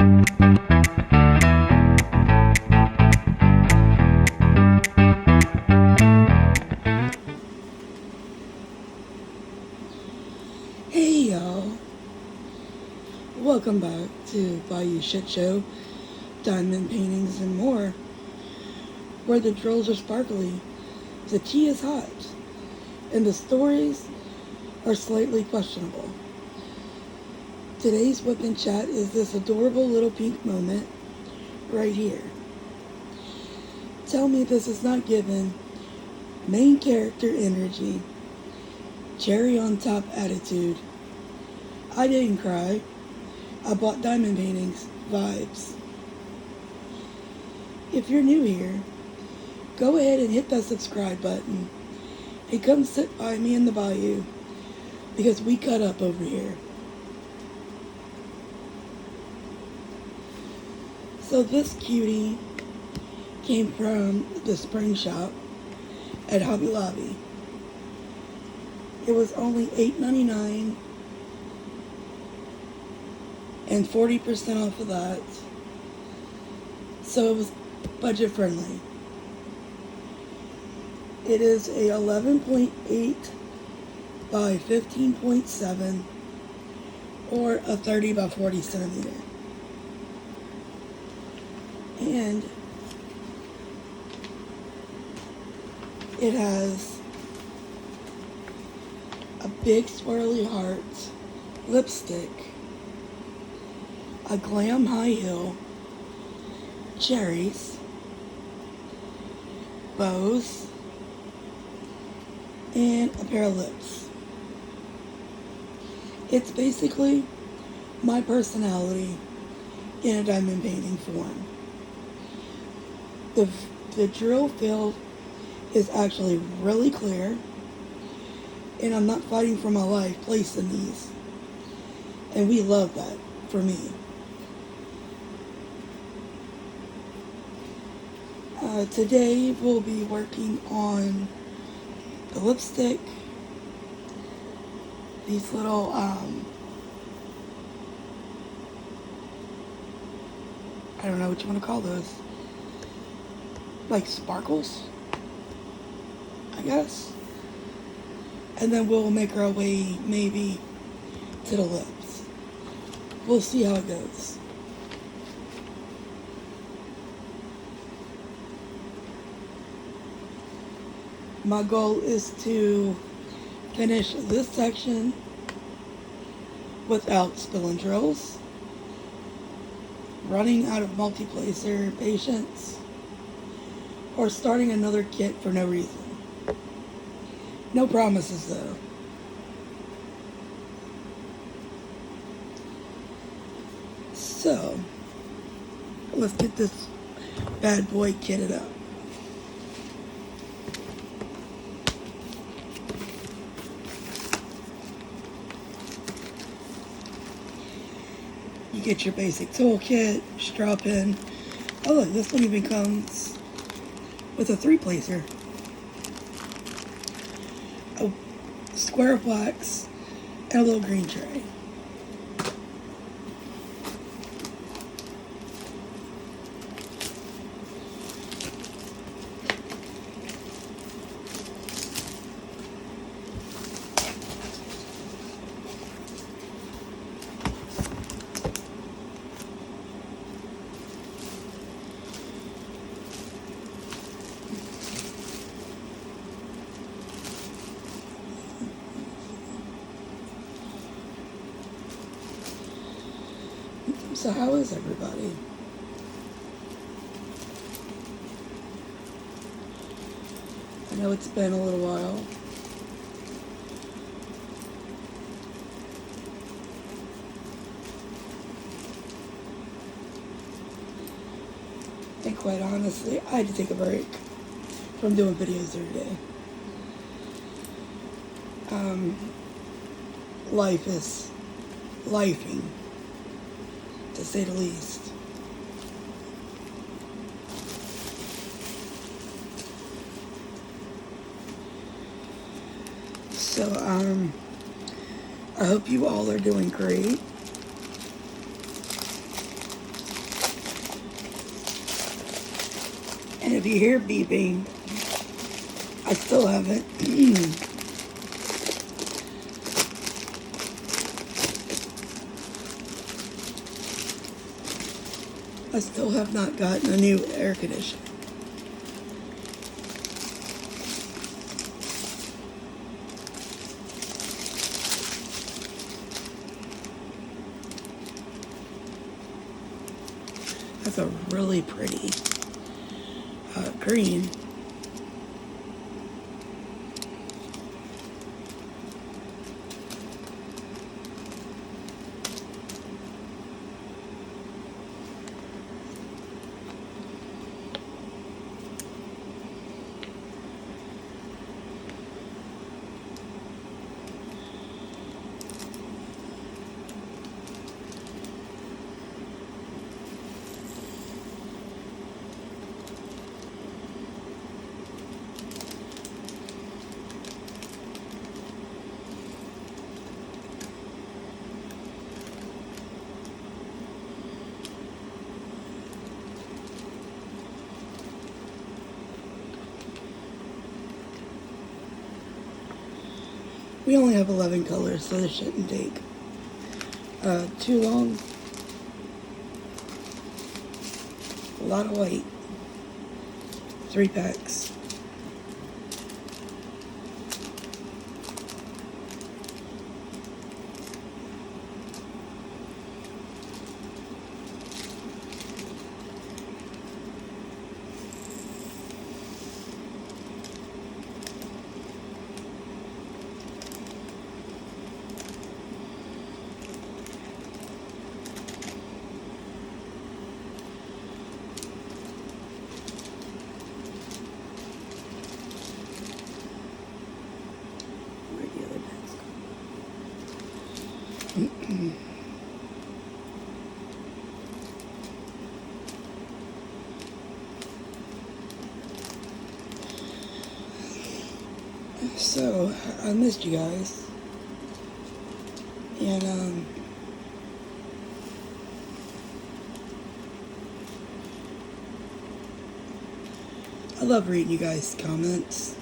Hey y'all, welcome back to Bayou Shit Show, Diamond Paintings and More, where the drills are sparkly, the tea is hot, and the stories are slightly questionable. Today's WIP Chat is this adorable little pink moment right here. Tell me this is not given main character energy, cherry on top attitude. I didn't cry. I bought diamond paintings vibes. If you're new here, go ahead and hit that subscribe button and come sit by me in the bayou because we cut up over here. So this cutie came from the spring shop at Hobby Lobby. It was only $8.99 and 40% off of that. So it was budget friendly. It is a 11.8 by 15.7 or a 30 by 40 centimeter. And it has a big swirly heart lipstick, a glam high heel, cherries, bows, and a pair of lips. It's basically my personality in a diamond painting form. The drill field is actually really clear, and I'm not fighting for my life placing these. And we love that for me. Today we'll be working on the lipstick, these little I don't know what you want to call those, like sparkles, I guess. And then we'll make our way maybe to the lips. We'll see how it goes. My goal is to finish this section without spilling drills, running out of multi-placer patience, or starting another kit for no reason. No promises though. So, let's get this bad boy kitted up. You get your basic toolkit, straw pin. Oh look, this one even comes with a 3-placer. A square of wax and a little green tray. So how is everybody? I know it's been a little while. And quite honestly, I had to take a break from doing videos every day. Life is lifing, to say the least. So, I hope you all are doing great. And if you hear beeping, I still haven't. I still have not gotten a new air conditioner. That's a really pretty green. We only have 11 colors, so this shouldn't take too long. A lot of white. 3 packs. So, I missed you guys. And, I love reading you guys' comments.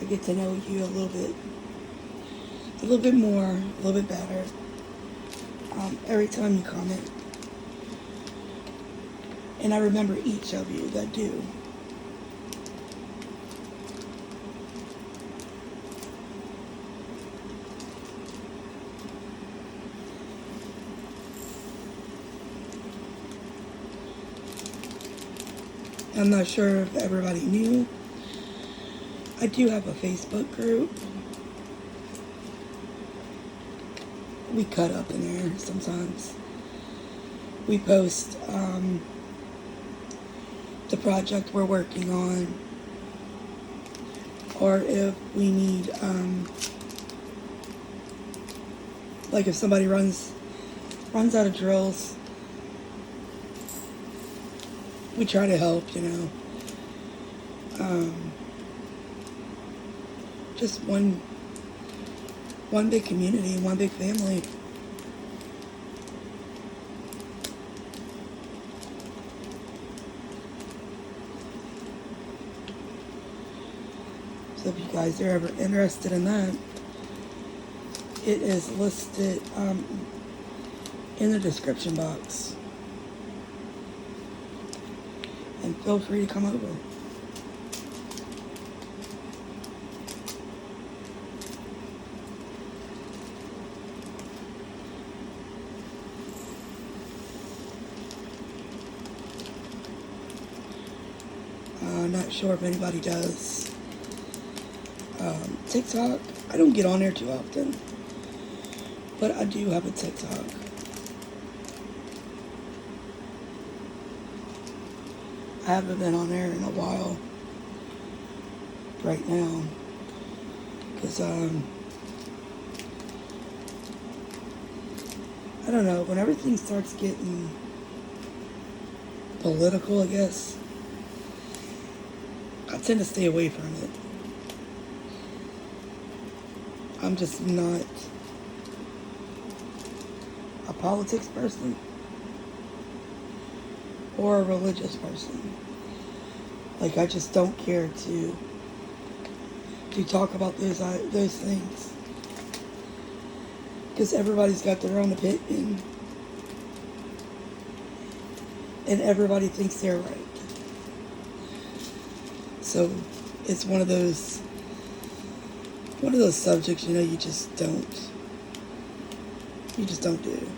I get to know you a little bit more, a little bit better. Every time you comment. And I remember each of you that do. I'm not sure if everybody knew. I do have a Facebook group. We cut up in there sometimes. We post the project we're working on, or if we need, like if somebody runs out of drills, we try to help, you know. Just one big community, one big family. So if you guys are ever interested in that, it is listed in the description box. And feel free to come over. Not sure if anybody does TikTok. I don't get on there too often, but I do have a TikTok. I haven't been on there in a while right now because I don't know, when everything starts getting political, I guess, I tend to stay away from it. I'm just not a politics person. or a religious person. Like, I just don't care to talk about those things, because everybody's got their own opinion, and everybody thinks they're right. So it's one of those subjects, you know, you just don't do.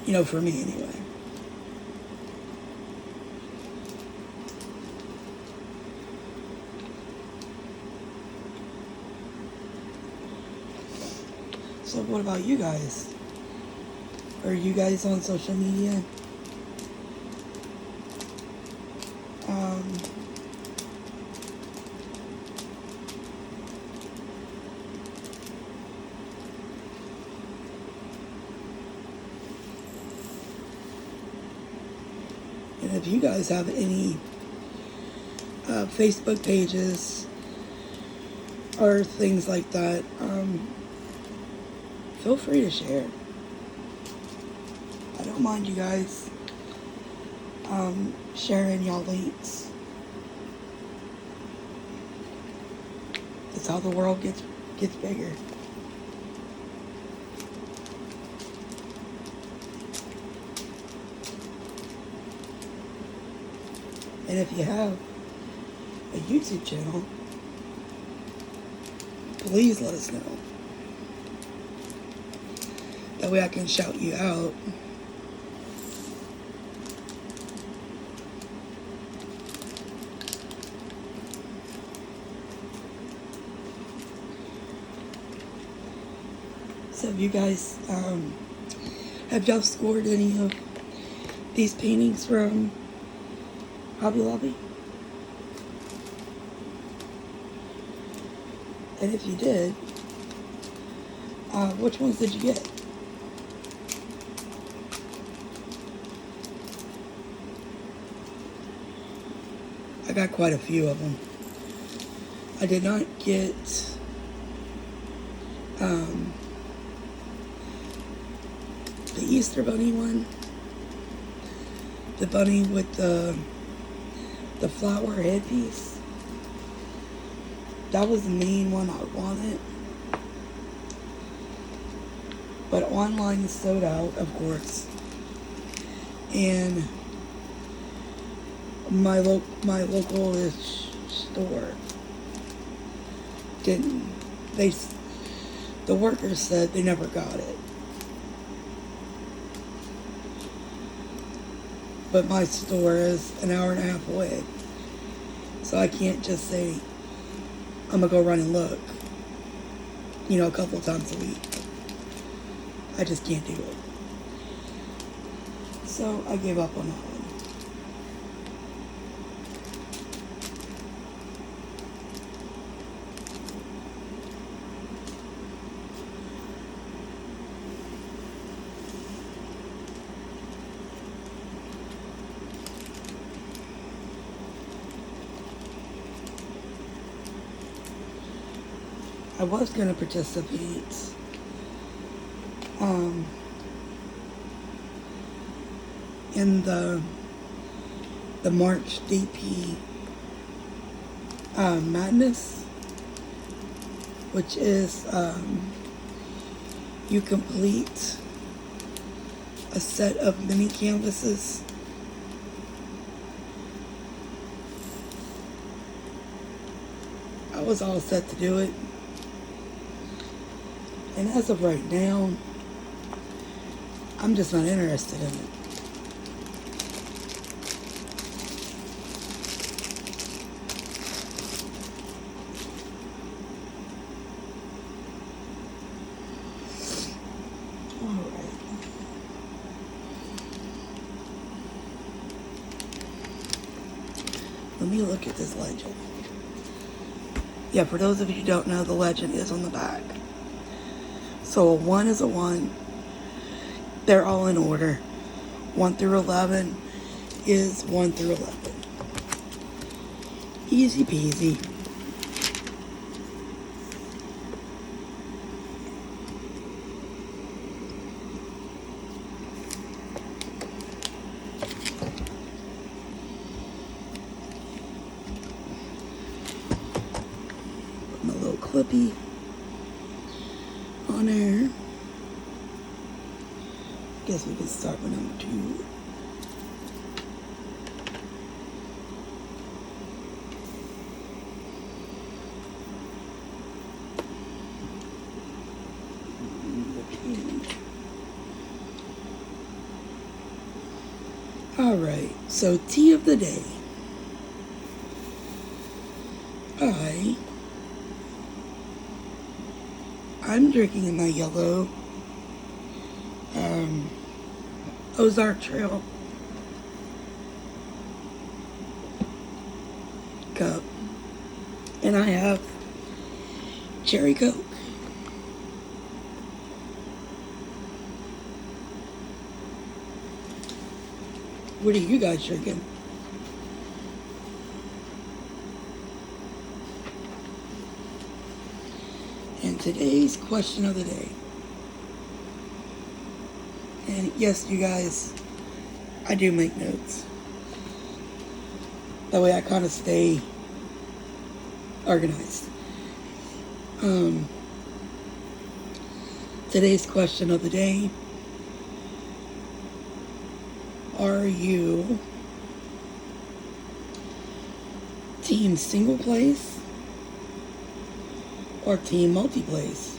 You know, for me anyway. So what about you guys? Are you guys on social media? And if you guys have any Facebook pages or things like that, feel free to share. I don't mind you guys sharing y'all links. That's how the world gets bigger. And if you have a YouTube channel, please let us know. That way I can shout you out. So have you guys, have y'all scored any of these paintings from Hobby Lobby? And if you did, which ones did you get? I got quite a few of them. I did not get the Easter Bunny one. The bunny with the flower headpiece. That was the main one I wanted. But online is sold out, of course. And my local store didn't. The workers said they never got it. But my store is an hour and a half away. So I can't just say, I'm gonna go run and look, you know, a couple of times a week. I just can't do it. So I gave up on that one. I was going to participate in the March DP Madness, which is you complete a set of mini canvases. I was all set to do it. And as of right now, I'm just not interested in it. Alright. Let me look at this legend. Yeah, for those of you who don't know, the legend is on the back. So a 1 is a 1. They're all in order. 1 through 11 is 1 through 11. Easy peasy. puppy on air. Guess we can start with number 2. Alright, so tea of the day. I'm drinking my yellow Ozark Trail cup, and I have cherry Coke. What are you guys drinking? And today's question of the day. And yes, you guys, I do make notes. That way I kind of stay organized. Today's question of the day. Are you team single place or team multi-place?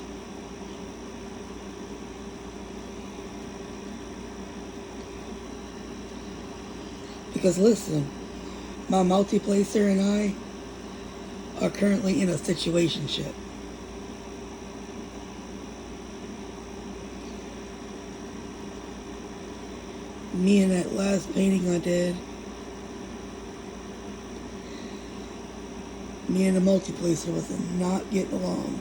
Because listen, my multi-placer and I are currently in a situationship. Me and that last painting I did, me and the multi-placer was not getting along.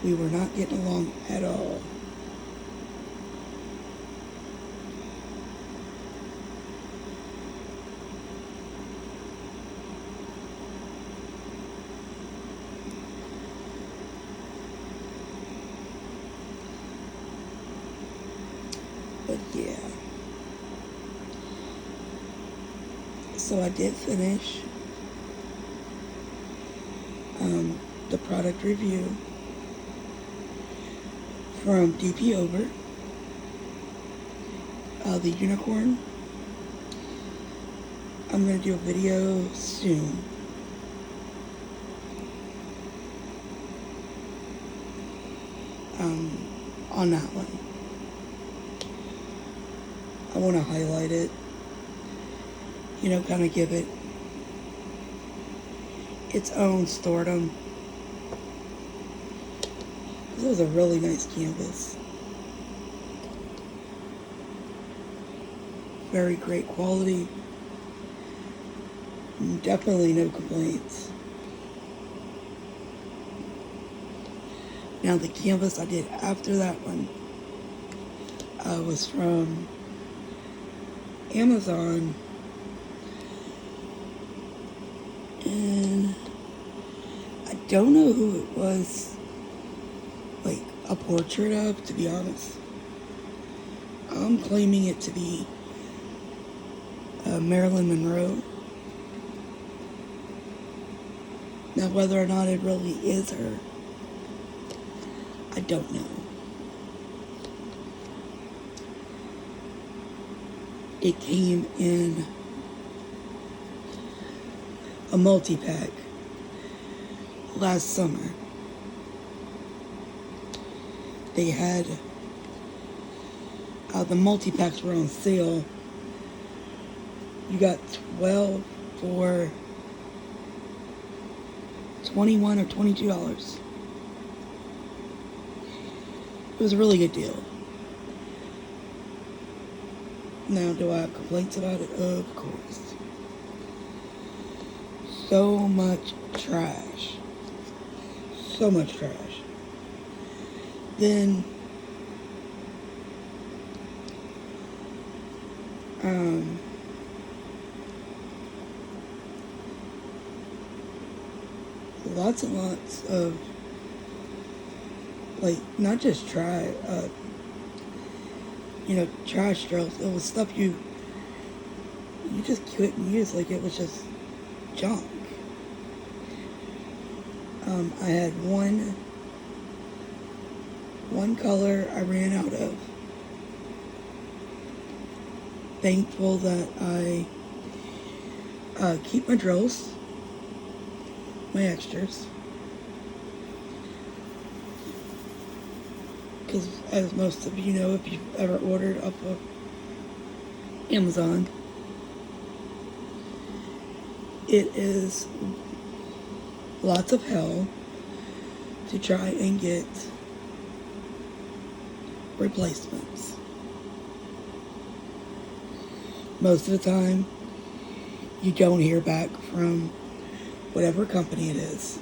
We were not getting along at all. But yeah. So I did finish the product review from DP Over, the unicorn. I'm going to do a video soon. On that one. I want to highlight it, you know, kind of give it its own stardom. This was a really nice canvas. Very great quality. Definitely no complaints. Now the canvas I did after that one was from Amazon, and I don't know who it was like a portrait of, to be honest. I'm claiming it to be Marilyn Monroe. Now whether or not it really is her, I don't know. It came in a multi-pack last summer. They had the multi-packs were on sale. You got 12 for $21 or $22. It was a really good deal. Now, do I have complaints about it? Of course. So much trash. So much trash. Then, lots and lots of, like, not just trash, trash drills. It was stuff you just couldn't use. Like, it was just junk. I had one color I ran out of. Thankful that I keep my drills, my extras, because as most of you know, if you've ever ordered off of Amazon, it is lots of hell to try and get replacements. Most of the time, you don't hear back from whatever company it is.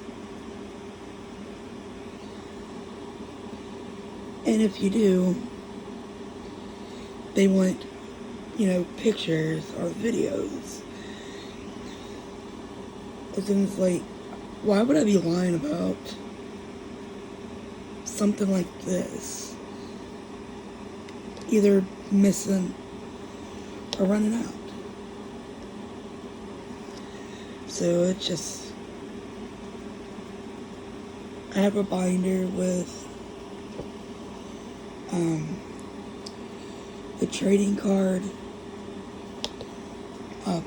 And if you do, they want, pictures or videos. And then it's like, why would I be lying about something like this? Either missing or running out. So it's just, I have a binder with the trading card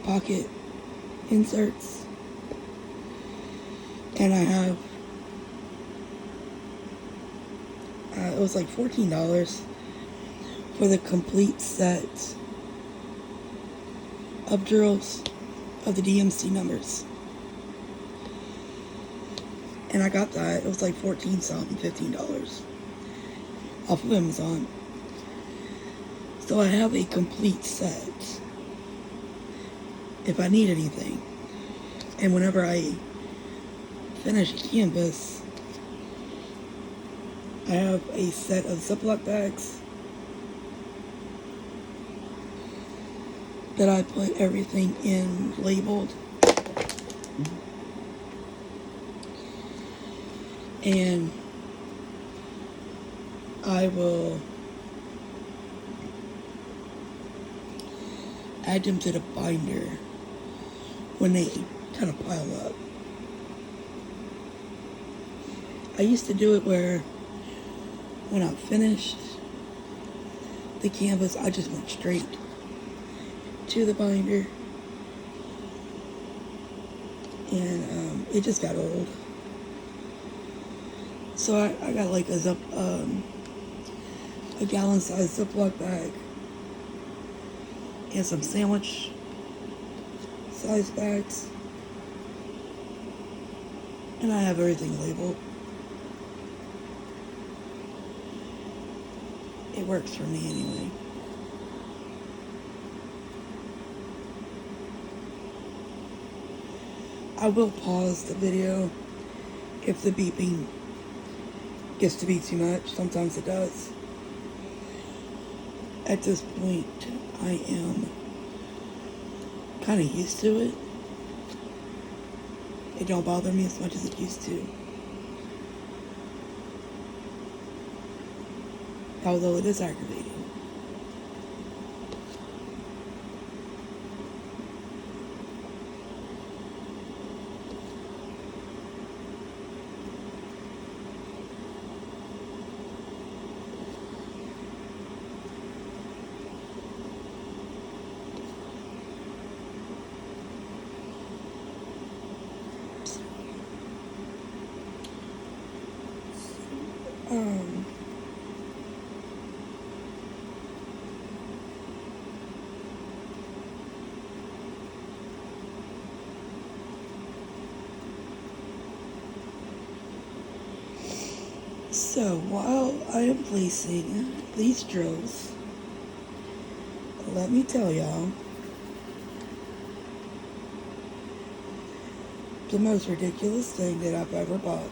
pocket inserts, and I have it was like $14 for the complete set of drills of the DMC numbers. And I got that. It was like $14 something, $15 off of Amazon. So I have a complete set if I need anything. And whenever I finish a canvas, I have a set of Ziploc bags that I put everything in, labeled. And I will add them to the binder when they kind of pile up. I used to do it where when I finished the canvas, I just went straight to the binder, and it just got old. So I got like a gallon size Ziploc bag and some sandwich size bags, and I have everything labeled. It works for me anyway. I will pause the video if the beeping gets to be too much. Sometimes it does. At this point, I am kind of used to it. It don't bother me as much as it used to. Although it is aggravating. So while I am placing these drills, let me tell y'all the most ridiculous thing that I've ever bought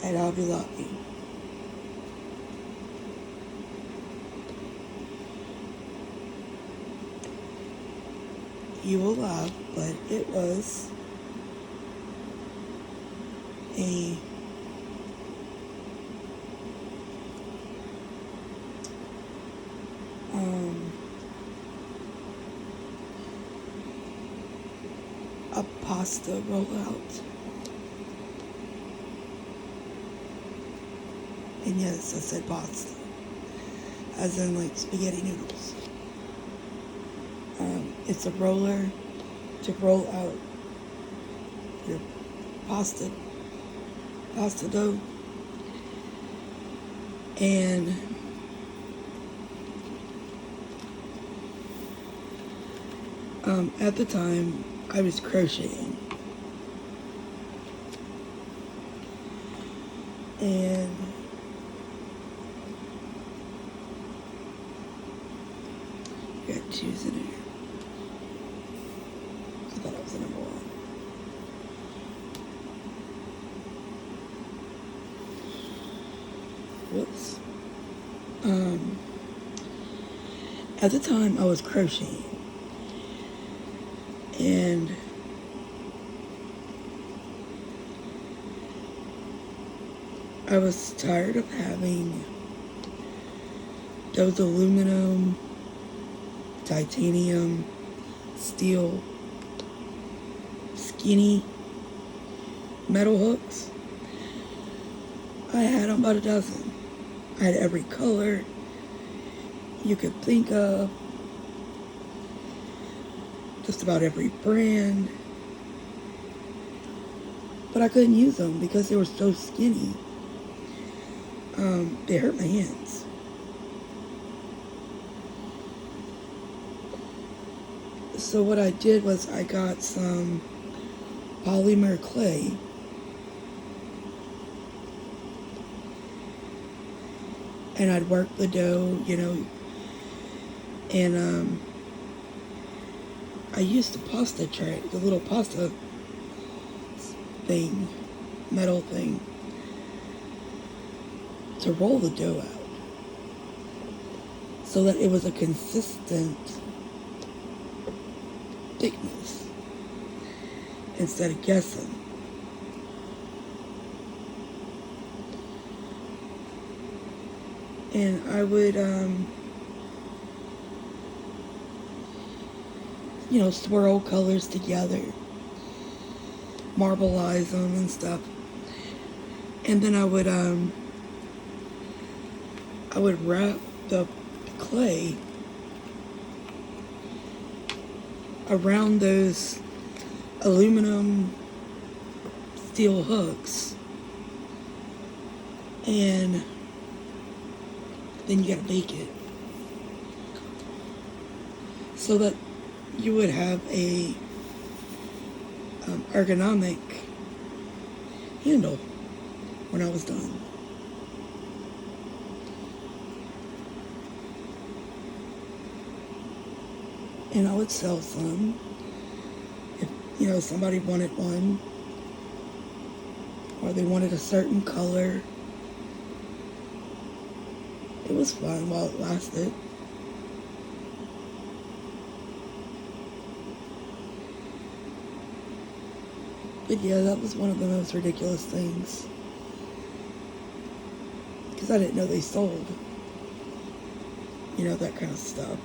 at Hobby Lobby. You will laugh, but it was a pasta rollout. And yes, I said pasta, as in like spaghetti noodles. It's a roller to roll out your pasta dough. And at the time, I was crocheting. And got shoes in here. I thought it was the number one. Whoops. At the time, I was crocheting. And I was tired of having those aluminum, titanium, steel, skinny metal hooks. I had about a dozen. I had every color you could think of, just about every brand, but I couldn't use them because they were so skinny. They hurt my hands. So what I did was I got some polymer clay, and I'd work the dough, and I used the pasta tray, the little pasta thing, metal thing, to roll the dough out so that it was a consistent thickness instead of guessing. And I would, swirl colors together, marbleize them and stuff. And then I would wrap the clay around those aluminum steel hooks, and then you gotta bake it so that you would have a ergonomic handle when I was done. And I would sell some if somebody wanted one, or they wanted a certain color. It was fun while it lasted. But yeah, that was one of the most ridiculous things, because I didn't know they sold, that kind of stuff.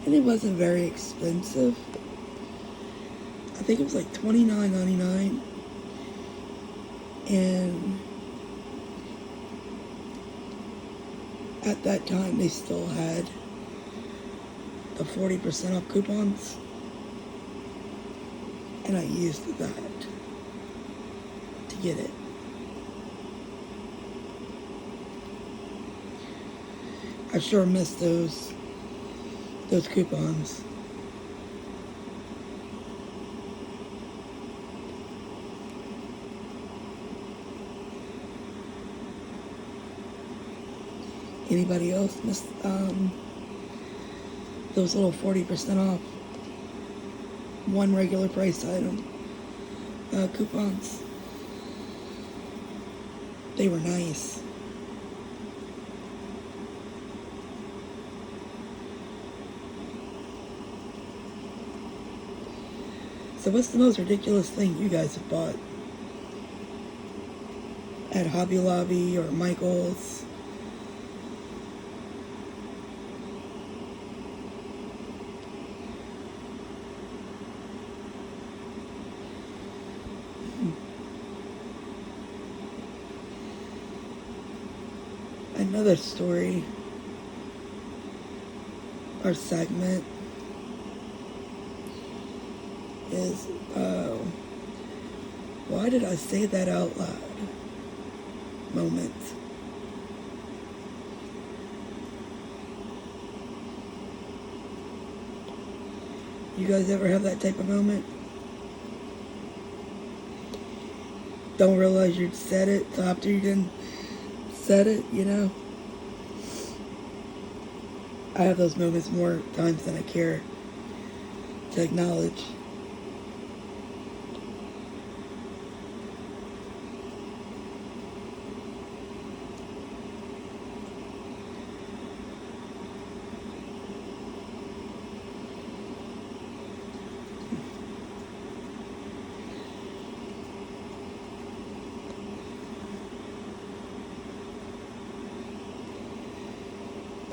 And it wasn't very expensive. I think it was like $29.99. And at that time, they still had the 40% off coupons. And I used that to get it. I sure missed those coupons. Anybody else miss those little 40% off one regular price item coupons? They were nice. So what's the most ridiculous thing you guys have bought at Hobby Lobby or Michael's? Another story or segment is, why did I say that out loud? Moment. You guys ever have that type of moment? Don't realize you'd said it till after you didn't said it, you know? I have those moments more times than I care to acknowledge.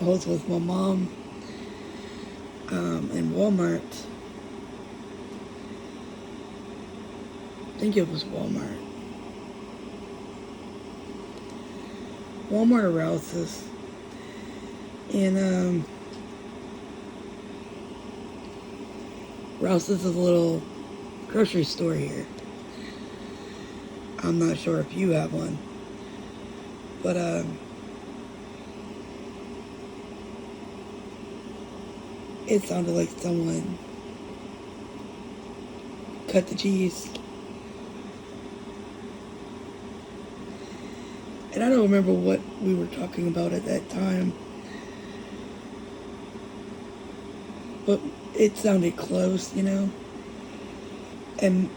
I was with my mom in Walmart. I think it was Walmart. Walmart or Rouse's. And Rouse's is a little grocery store here. I'm not sure if you have one. But it sounded like someone cut the cheese. And I don't remember what we were talking about at that time. But it sounded close, you know? And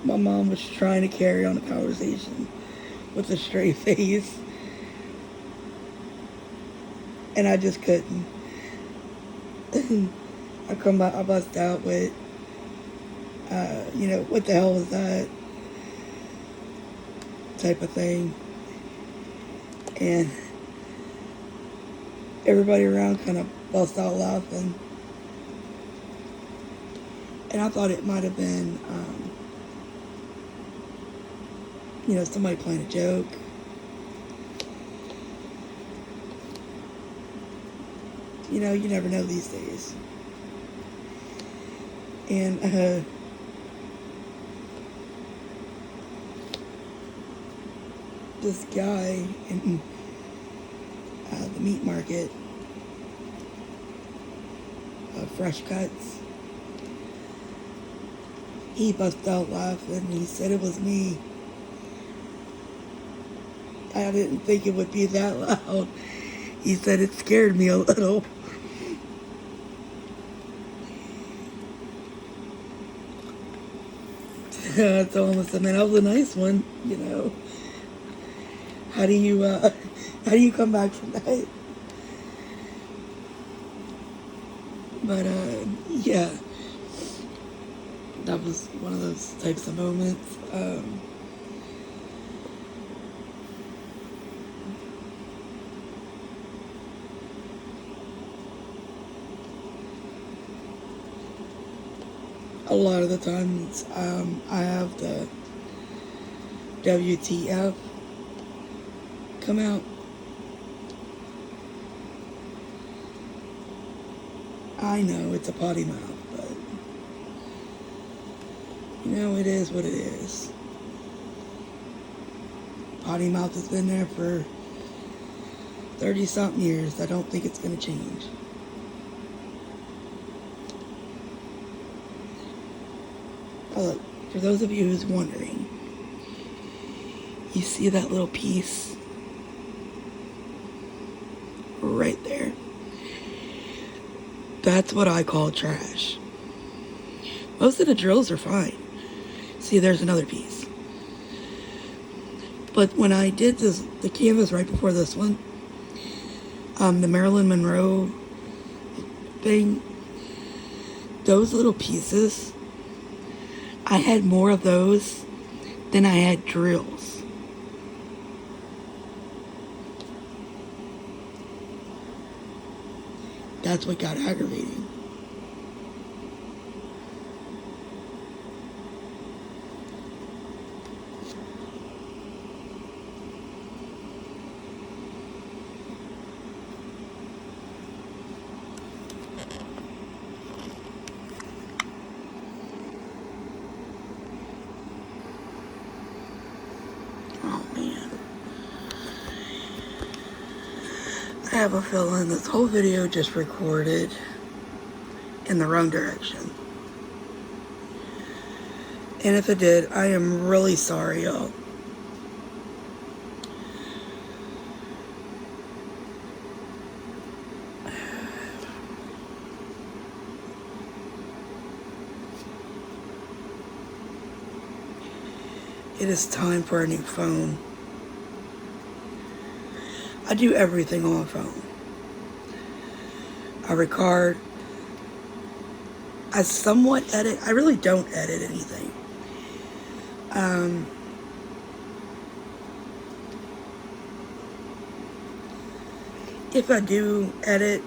my mom was trying to carry on a conversation with a straight face. And I just couldn't. I bust out with, you know, what the hell was that? Type of thing. And everybody around kind of bust out laughing. And I thought it might have been, you know, somebody playing a joke. You know, you never know these days. And this guy in the meat market, Fresh Cuts, he busted out laughing. He said it was me. I didn't think it would be that loud. He said it scared me a little. I told him, I said, man, that was a nice one, you know. How do you come back from that? But, yeah. That was one of those types of moments. A lot of the times, I have the WTF come out. I know it's a potty mouth, but you know, it is what it is. Potty mouth has been there for 30-something years. I don't think it's going to change. Oh, look, for those of you who's wondering, you see that little piece right there? That's what I call trash. Most of the drills are fine. See, there's another piece. But when I did the canvas right before this one, the Marilyn Monroe thing, those little pieces, I had more of those than I had drills. That's what got aggravating. I have a feeling this whole video just recorded in the wrong direction. And if it did, I am really sorry, y'all. It is time for a new phone. I do everything on my phone. I record. I somewhat edit. I really don't edit anything. If I do edit,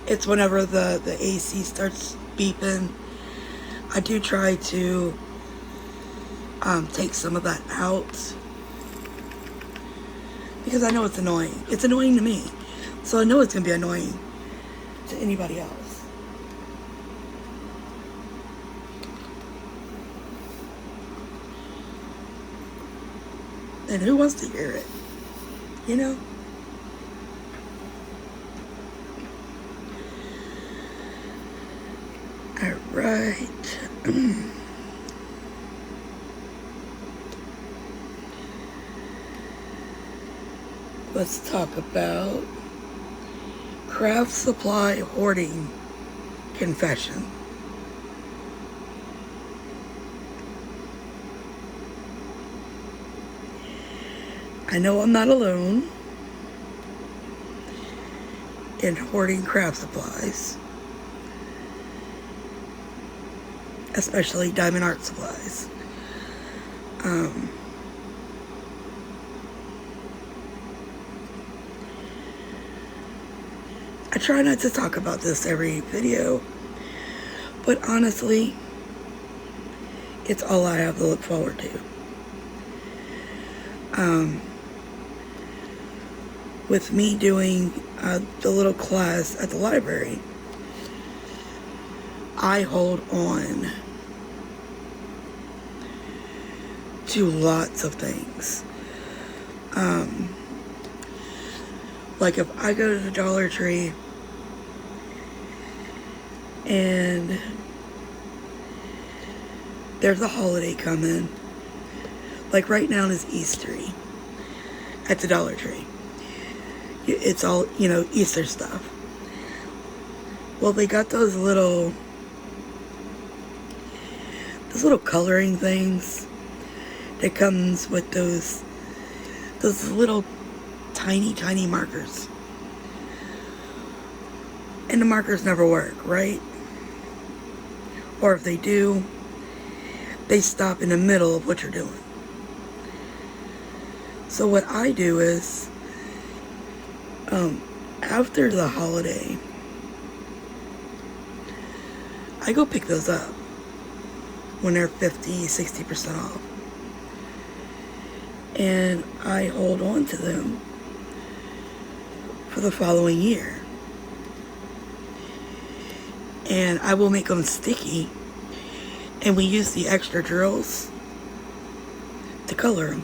it's whenever the AC starts beeping. I do try to take some of that out because I know it's annoying. It's annoying to me, so I know it's gonna be annoying to anybody else. And who wants to hear it? You know? Alright. Let's talk about craft supply hoarding confession. I know I'm not alone in hoarding craft supplies, especially diamond art supplies. I try not to talk about this every video, but honestly, it's all I have to look forward to. With me doing the little class at the library, I hold on to lots of things. Like if I go to the Dollar Tree and there's a holiday coming, like right now is Easter at the Dollar Tree. It's all, you know, Easter stuff. Well, they got those little coloring things that comes with those little tiny markers. And the markers never work, right? Or if they do, they stop in the middle of what you're doing. So what I do is, after the holiday, I go pick those up when they're 50-60% off. And I hold on to them for the following year. And I will make them sticky. And we use the extra drills to color them.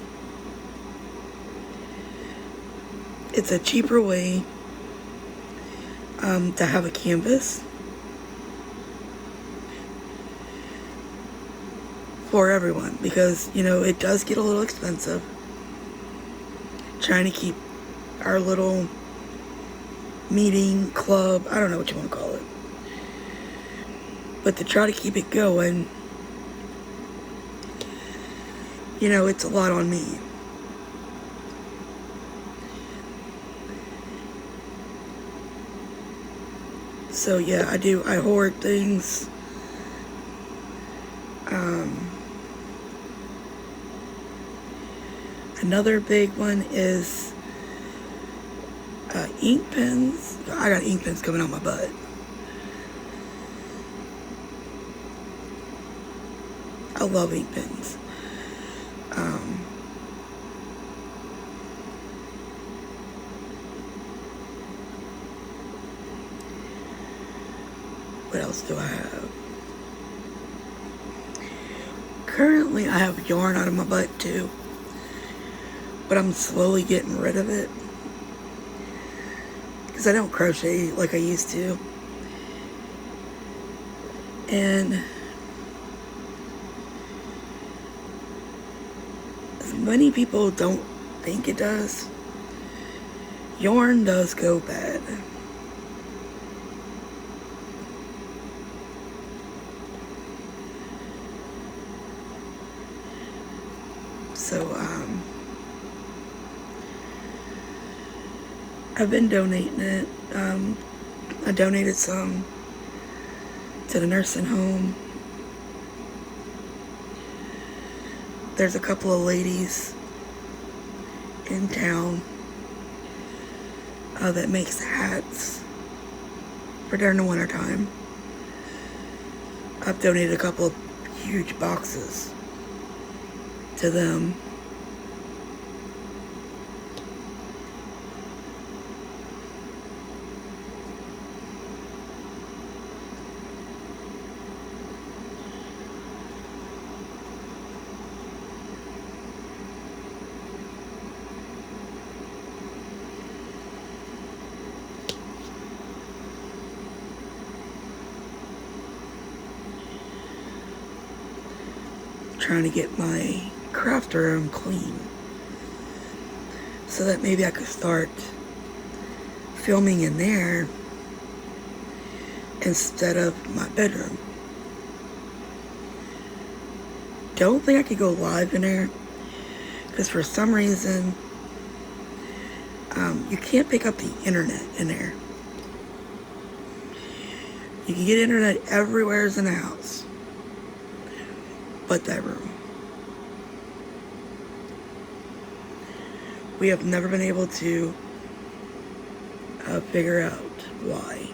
It's a cheaper way to have a canvas for everyone, because, you know, it does get a little expensive trying to keep our little meeting club, I don't know what you want to call it, but to try to keep it going, you know, it's a lot on me. So yeah, I hoard things. Another big one is ink pens. I got ink pens coming out my butt. I love ink pens. What else do I have? Currently, I have yarn out of my butt too, but I'm slowly getting rid of it. because I don't crochet like I used to. And as many people don't think it does, yarn does go bad. So, I've been donating it. I donated some to the nursing home. There's a couple of ladies in town that makes hats for during the winter time. I've donated a couple of huge boxes to them. Trying to get my craft room clean so that maybe I could start filming in there instead of my bedroom. Don't think I could go live in there because for some reason you can't pick up the internet in there. You can get internet everywhere in the house but that room. We have never been able to figure out why.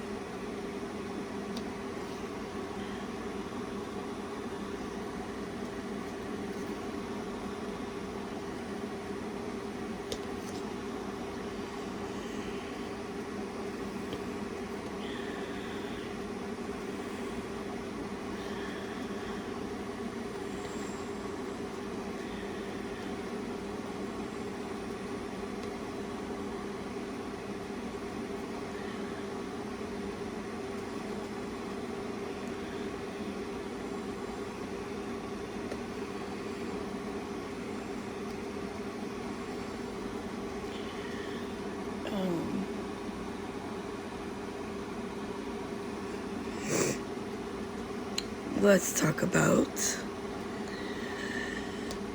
Let's talk about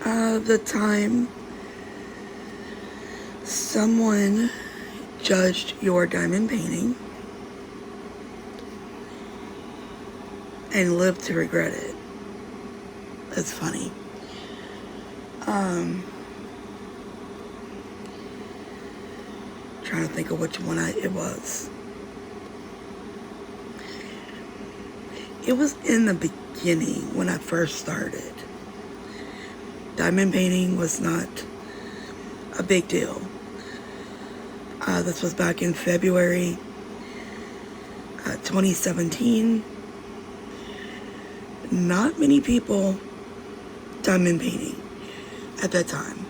the time someone judged your diamond painting and lived to regret it. That's funny. Trying to think of which one it was. It was in the beginning when I first started. Diamond painting was not a big deal. This was back in February 2017. Not many people diamond painting at that time.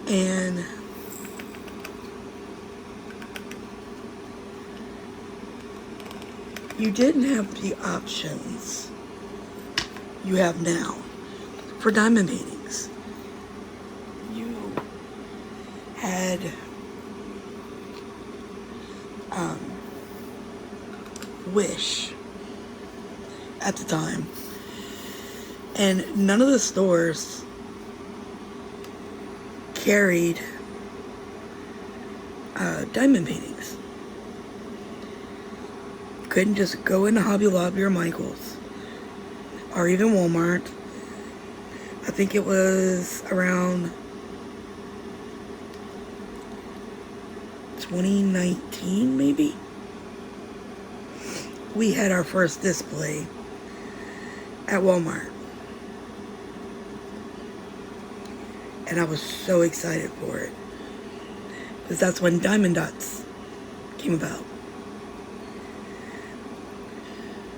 And you didn't have the options you have now for diamond paintings. You had Wish at the time, and none of the stores carried diamond paintings. Couldn't just go into Hobby Lobby or Michael's or even Walmart. I think it was around 2019 maybe. We had our first display at Walmart. And I was so excited for it. Because that's when Diamond Dots came about.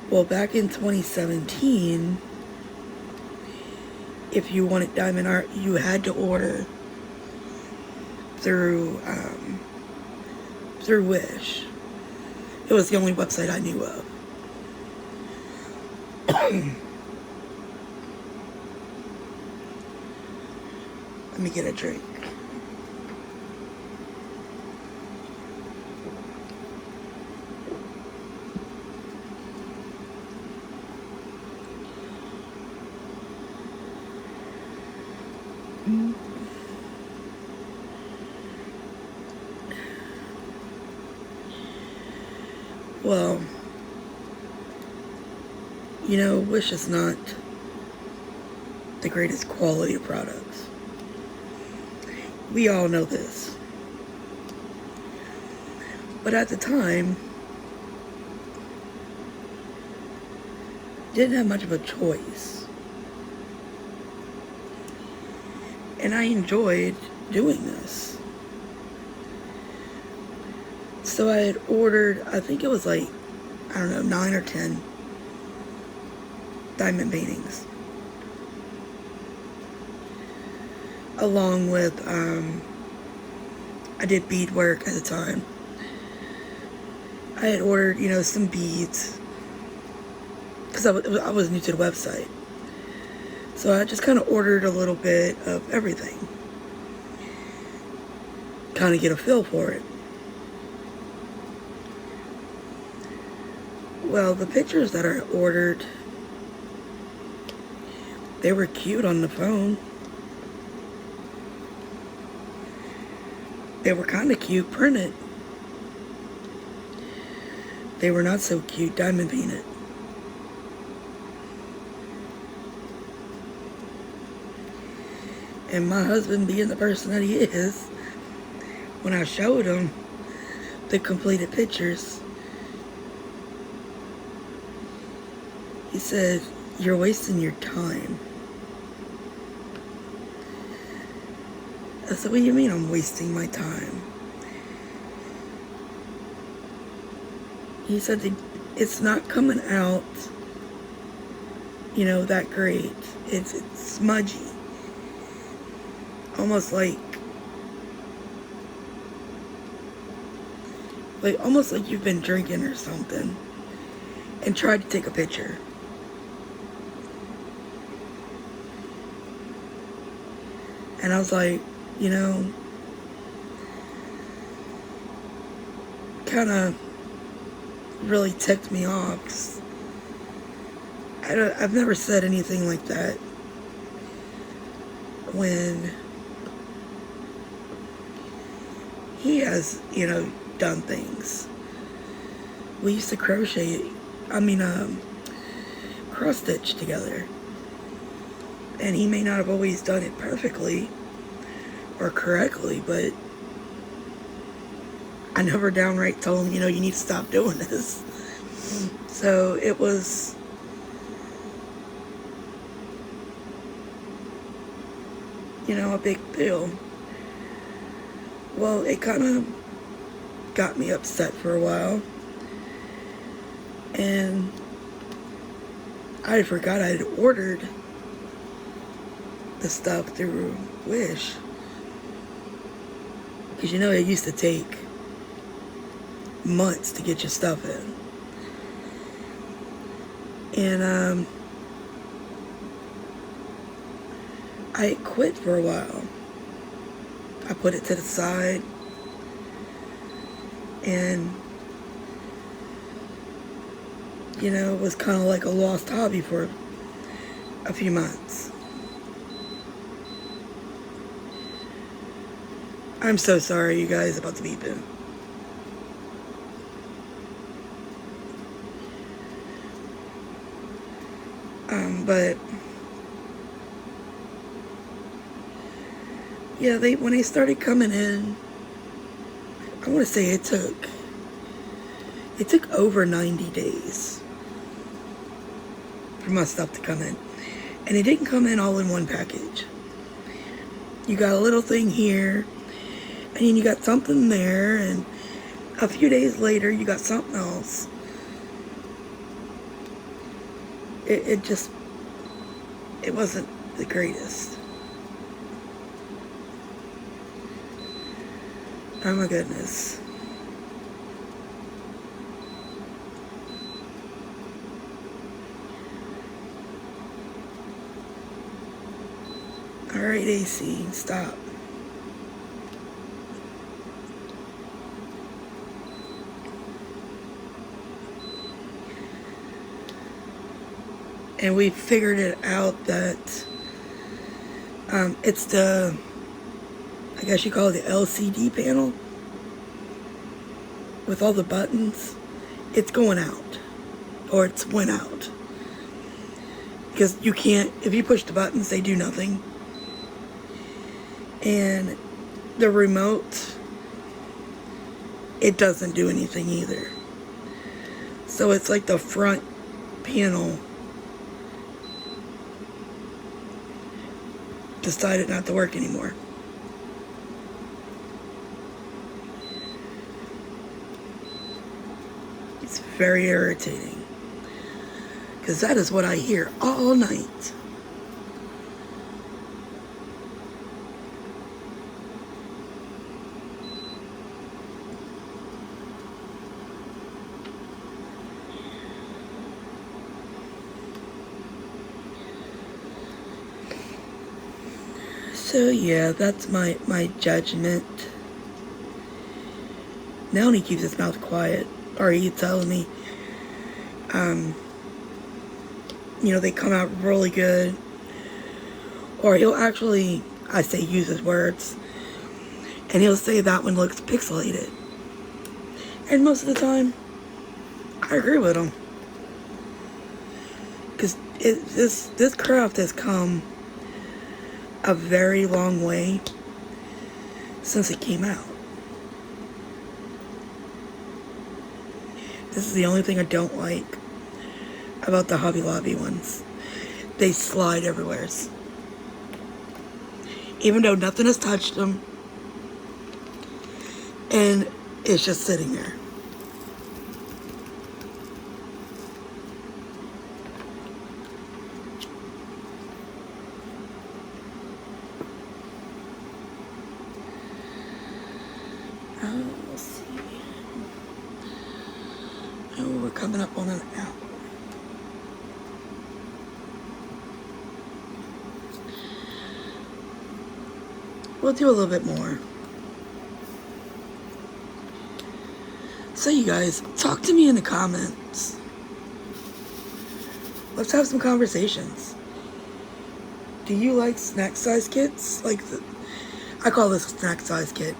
Well, back in 2017, if you wanted diamond art, you had to order through Wish. It was the only website I knew of. Let me get a drink. Well, you know, Wish is not the greatest quality of products. We all know this. But at the time, didn't have much of a choice. And I enjoyed doing this. So I had ordered, I think it was like, I don't know, 9 or 10 diamond paintings. Along with, I did beadwork at the time. I had ordered, you know, some beads. Because I was new to the website. So I just kind of ordered a little bit of everything. Kind of get a feel for it. Well, the pictures that I ordered, they were cute on the phone. They were kind of cute printed. They were not so cute diamond painted. And my husband, being the person that he is, when I showed him the completed pictures, he said, "You're wasting your time." I said, "What do you mean I'm wasting my time?" He said, "It's not coming out, you know, that great. It's smudgy. Almost like almost like you've been drinking or something and tried to take a picture." And I was like, you know, kind of really ticked me off. 'Cause I've never said anything like that when he has, you know, done things. We used to cross stitch together. And he may not have always done it perfectly or correctly, but I never downright told him, you know, you need to stop doing this. So it was, you know, a big deal. Well, it kind of got me upset for a while. And I forgot I had ordered the stuff through Wish. Because, you know, it used to take months to get your stuff in. And I quit for a while. I put it to the side. And, you know, it was kind of like a lost hobby for a few months. I'm so sorry, you guys, about the beeping. But yeah, when they started coming in, I want to say it took over 90 days for my stuff to come in. And it didn't come in all in one package. You got a little thing here, and then you got something there, and a few days later you got something else. It wasn't the greatest. Oh my goodness. Alright, AC, stop. And we figured it out that it's the, I guess you call it the LCD panel with all the buttons. It's going out, or it's went out. Because you can't, if you push the buttons, they do nothing. And the remote, it doesn't do anything either. So it's like the front panel decided not to work anymore. It's very irritating, because that is what I hear all night. So yeah, that's my judgment. Now he keeps his mouth quiet, or he's telling me, you know, they come out really good. Or he'll actually, I say use his words, and he'll say that one looks pixelated. And most of the time, I agree with him. Because this craft has come a very long way since it came out. This is the only thing I don't like about the Hobby Lobby ones. They slide everywhere. Even though nothing has touched them. And it's just sitting there. Let's see. Oh, we're coming up on an hour. We'll do a little bit more. So you guys, talk to me in the comments. Let's have some conversations. Do you like snack size kits? Like, I call this a snack size kit.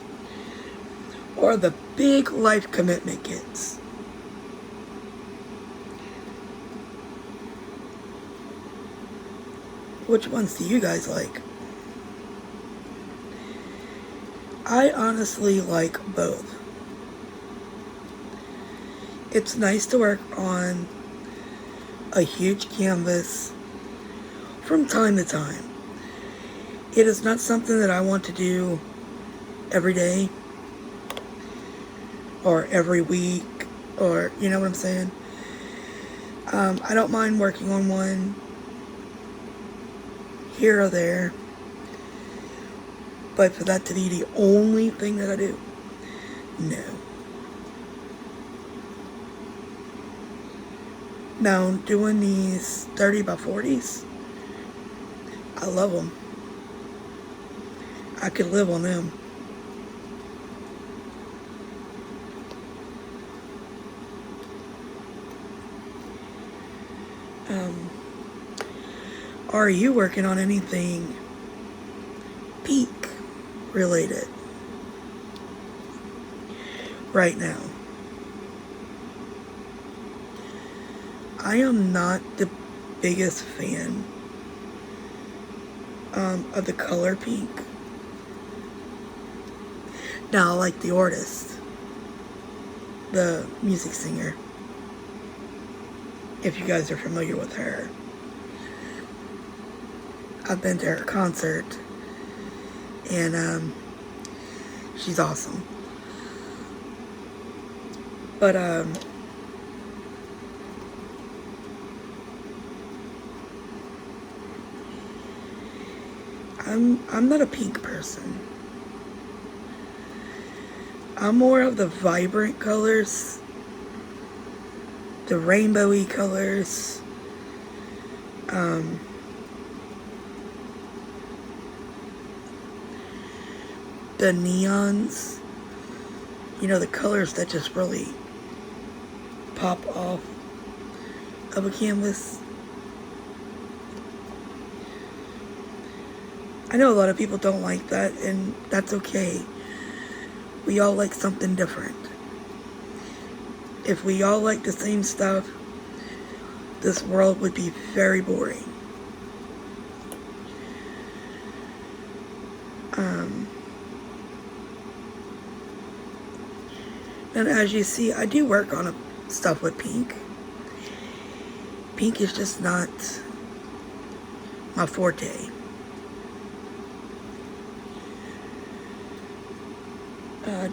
Or the big life commitment kits? Which ones do you guys like? I honestly like both. It's nice to work on a huge canvas from time to time. It is not something that I want to do every day or every week, or you know what I'm saying. I don't mind working on one here or there, but for that to be the only thing that I do, no. Now, doing these 30 by 40s, I love them. I could live on them. Are you working on anything pink related right now? I am not the biggest fan of the color pink. Now, I like the artist, the music singer, if you guys are familiar with her. I've been to her concert, and she's awesome. But I'm not a pink person. I'm more of the vibrant colors, the rainbowy colors, the neons, you know, the colors that just really pop off of a canvas. I know a lot of people don't like that, and that's okay. We all like something different. If we all like the same stuff, this world would be very boring. And as you see, I do work on stuff with pink. Pink is just not my forte.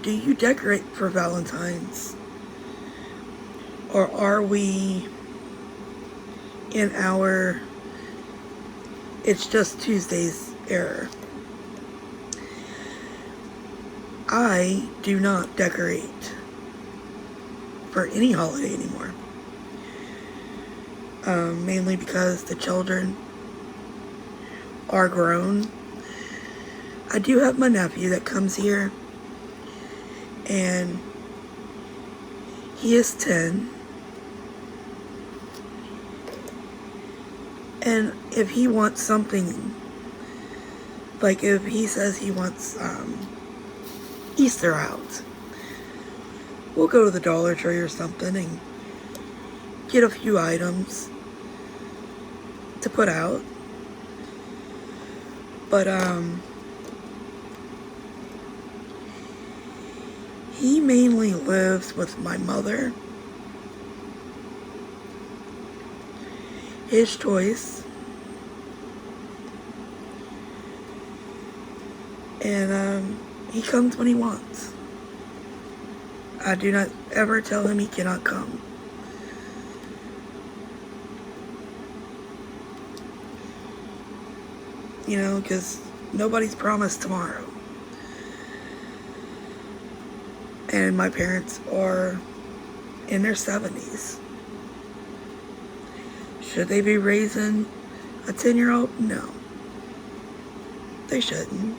Do you decorate for Valentine's? Or are we in our it's just Tuesdays era? I do not decorate for any holiday anymore. Mainly because the children are grown. I do have my nephew that comes here, and he is 10. And if he wants something, like if he says he wants Easter out, we'll go to the Dollar Tree or something and get a few items to put out. But he mainly lives with my mother. His choice. And he comes when he wants. I do not ever tell him he cannot come. You know, because nobody's promised tomorrow. And my parents are in their 70s. Should they be raising a 10-year-old? No. They shouldn't.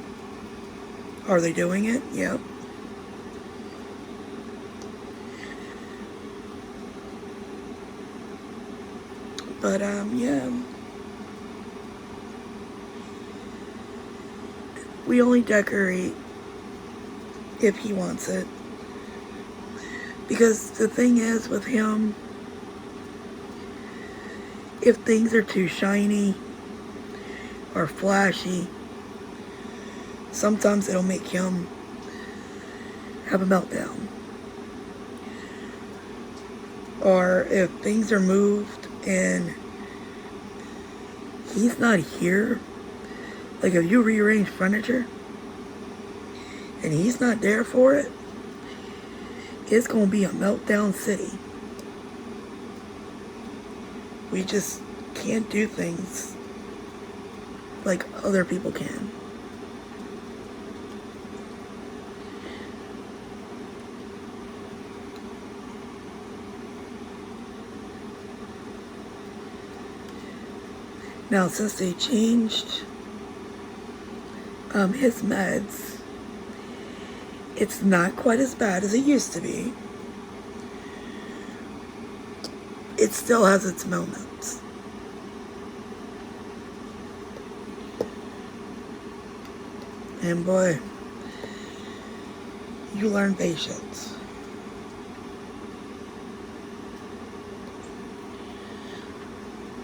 Are they doing it? Yep. But, yeah. We only decorate if he wants it. Because the thing is with him, if things are too shiny or flashy, sometimes it'll make him have a meltdown. Or if things are moved and he's not here, like if you rearrange furniture and he's not there for it, it's gonna be a meltdown city. We just can't do things like other people can. Now, since they changed his meds, it's not quite as bad as it used to be. It still has its moments. And boy, you learn patience.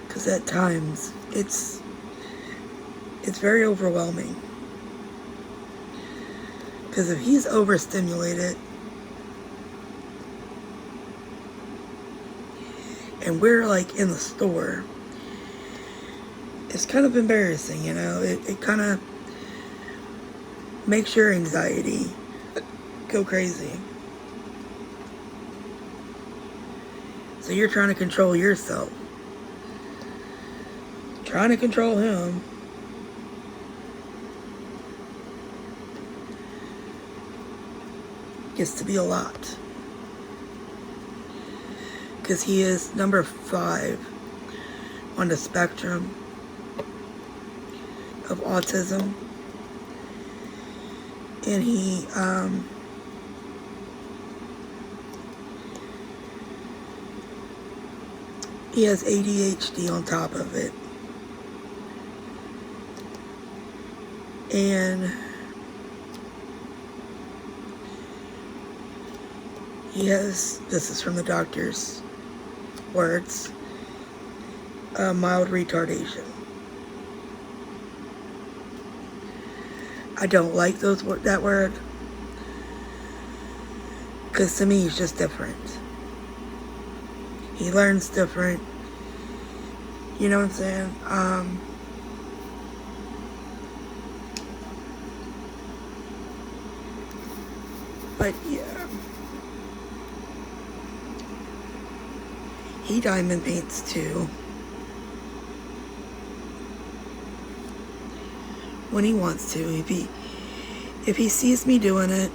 Because at times, it's very overwhelming. Because if he's overstimulated, and we're like in the store, it's kind of embarrassing, you know. It kind of makes your anxiety go crazy. So you're trying to control yourself, trying to control him. gets to be a lot. Because he is number 5 on the spectrum of autism. And he has ADHD on top of it. And he has, this is from the doctor's words, mild retardation. I don't like that word, because to me he's just different. He learns different. You know what I'm saying? But yeah, he diamond paints too. When he wants to. If he sees me doing it,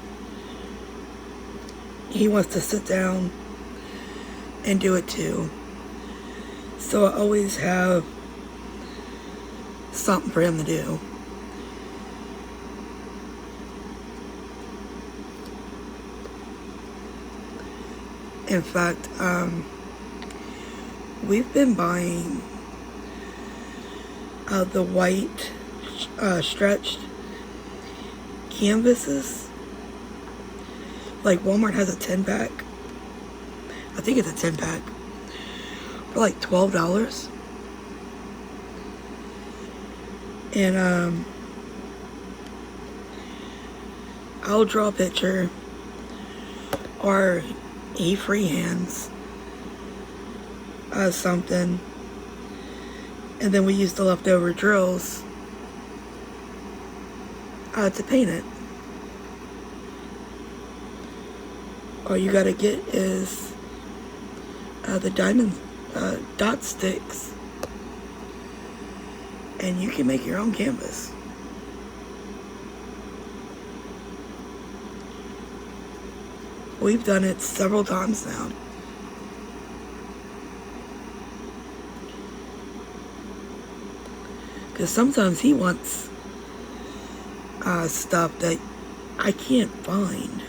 he wants to sit down and do it too. So I always have something for him to do. In fact, we've been buying the white stretched canvases. Like Walmart has a 10-pack. I think it's a 10-pack for like $12. And I'll draw a picture, or he freehands something, and then we use the leftover drills to paint it. All you gotta get is the diamond dot sticks, and you can make your own canvas. We've done it several times now. Because sometimes he wants stuff that I can't find,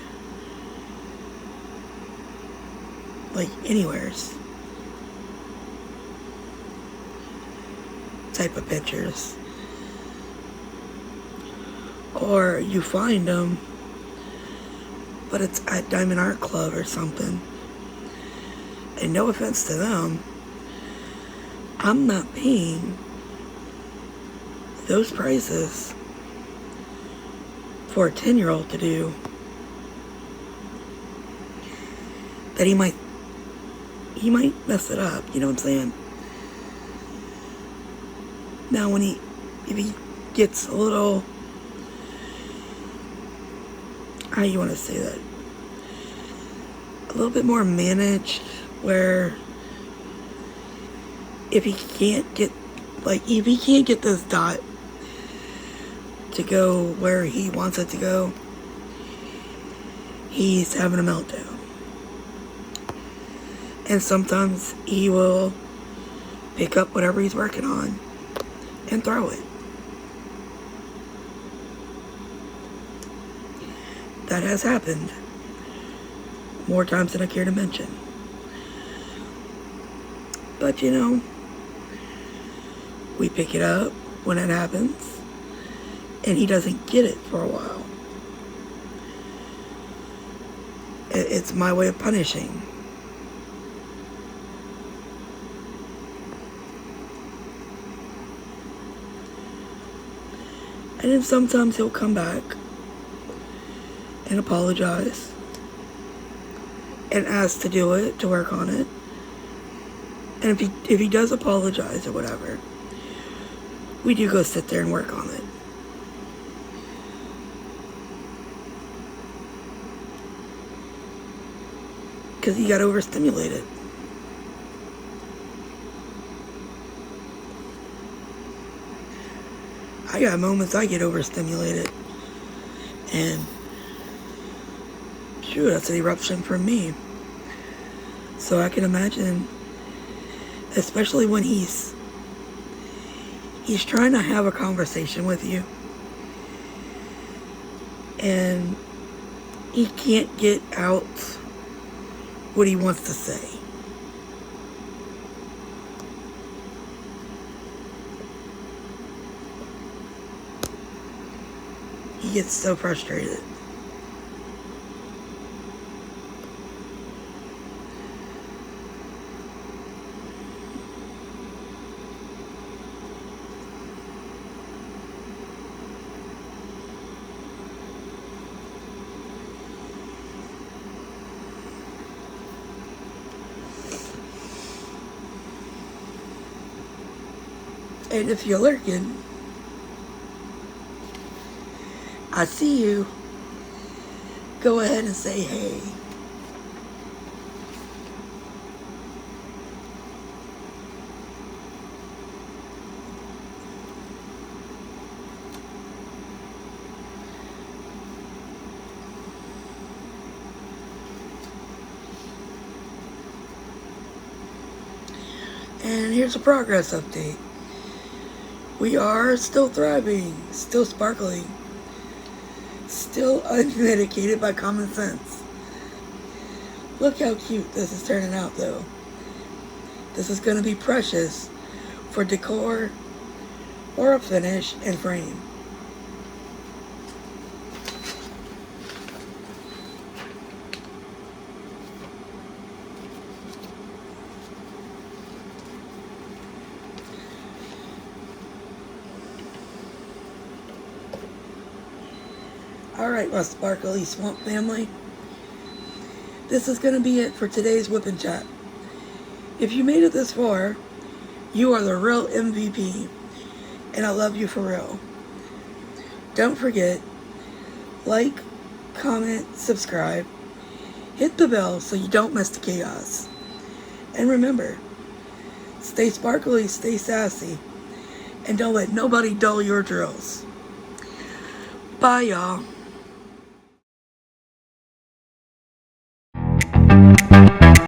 like anywheres. Type of pictures. Or you find them, but it's at Diamond Art Club or something. And no offense to them, I'm not paying those prices for a 10-year-old to do. That he might mess it up, you know what I'm saying? Now if he gets a little, how you want to say that? A little bit more managed, where if he can't get this dot to go where he wants it to go, he's having a meltdown. And sometimes he will pick up whatever he's working on and throw it. That has happened more times than I care to mention. But you know, we pick it up when it happens, and he doesn't get it for a while. It's my way of punishing. And then sometimes he'll come back and apologize and ask to do it, to work on it. And if he does apologize or whatever, we do go sit there and work on it. Because he got overstimulated. I got moments I get overstimulated, and Shoot, that's an eruption from me. So I can imagine, especially when he's trying to have a conversation with you and he can't get out what he wants to say. He gets so frustrated. And if you're lurking, I see you. Go ahead and say hey. And here's a progress update. We are still thriving, still sparkling, still unmedicated by common sense. Look how cute this is turning out though. This is going to be precious for decor or a finish and frame. Alright, my sparkly swamp family. This is going to be it for today's WIP Chat. If you made it this far, you are the real MVP. And I love you for real. Don't forget, like, comment, subscribe. Hit the bell so you don't miss the chaos. And remember, stay sparkly, stay sassy, and don't let nobody dull your drills. Bye, y'all.